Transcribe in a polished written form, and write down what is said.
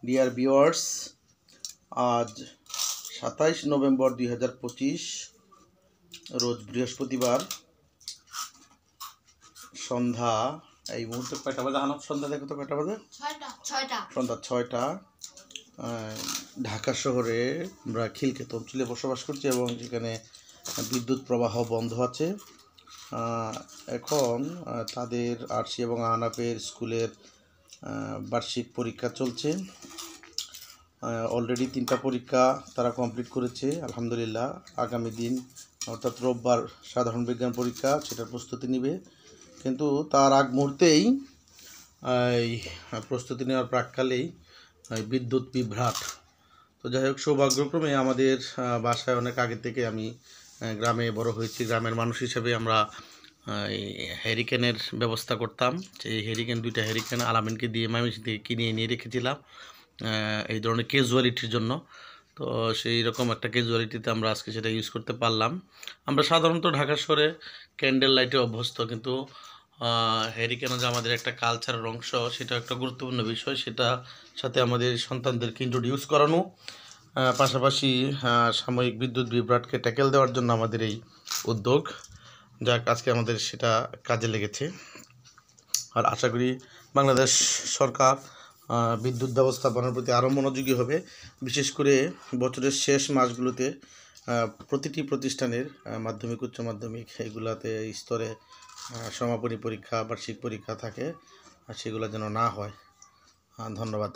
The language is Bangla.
ডিয়ার ভিউয়ার্স, আজ 27 নভেম্বর 2025 রোজ বৃহস্পতিবার সন্ধ্যা এই মুহূর্তে কয়টা বাজে? হানাফ সন্ধ্যা দেখো তো কয়টা বাজে? সন্ধ্যা 6টা। ঢাকা শহরে আমরা খিলক্ষেত অঞ্চলে বসবাস করছি এবং সেখানে বিদ্যুৎ প্রবাহ বন্ধ আছে। এখন তাদের আরসি এবং আহনাফের স্কুলের বার্ষিক পরীক্ষা চলছে। অলরেডি 3টা পরীক্ষা তারা কমপ্লিট করেছে আলহামদুলিল্লাহ। আগামী দিন অর্থাৎ রোববার সাধারণ বিজ্ঞান পরীক্ষা, সেটার প্রস্তুতি নেবে। কিন্তু তার আগ মুহূর্তেই এই প্রস্তুতি নেওয়ার প্রাককালেই বিদ্যুৎ বিভ্রাট। তো যাই হোক, সৌভাগ্যক্রমে আমাদের বাসায় অনেক আগে থেকে আমি গ্রামে বড় হয়েছি। গ্রামের মানুষ হিসেবে আমরা এই হ্যারিকেনের ব্যবস্থা করতাম। এই হ্যারিকেন, 2টা হ্যারিকেন আলামিনকে দিয়ে ময়মনসিংহ থেকে কিনে নিয়ে রেখেছিলাম এই ধরনের ক্যাজুয়ালিটির জন্য। তো সেই রকম একটা ক্যাজুয়ালিটিতে আমরা আজকে সেটা ইউজ করতে পারলাম। আমরা সাধারণত ঢাকা শহরে ক্যান্ডেল লাইটে অভ্যস্ত, কিন্তু হ্যারিকেনও যে আমাদের একটা কালচারের অংশ, সেটা একটা গুরুত্বপূর্ণ বিষয়। সেটা সাথে আমাদের সন্তানদেরকে ইন্ট্রোডিউস করানো, পাশাপাশি সাময়িক বিদ্যুৎ বিভ্রাটকে ট্যাকেল দেওয়ার জন্য আমাদের এই উদ্যোগ। যাক, আজকে আমাদের সেটা কাজে লেগেছে। আর আশা করি বাংলাদেশ সরকার বিদ্যুৎ ব্যবস্থাপনার প্রতি আরও মনোযোগী হবে। বিশেষ করে বছরের শেষ মাসগুলোতে প্রতিটি প্রতিষ্ঠানের মাধ্যমিক, উচ্চ মাধ্যমিক এগুলাতে স্তরে সমাপনী পরীক্ষা, বার্ষিক পরীক্ষা থাকে, আর সেগুলো যেন না হয়। ধন্যবাদ।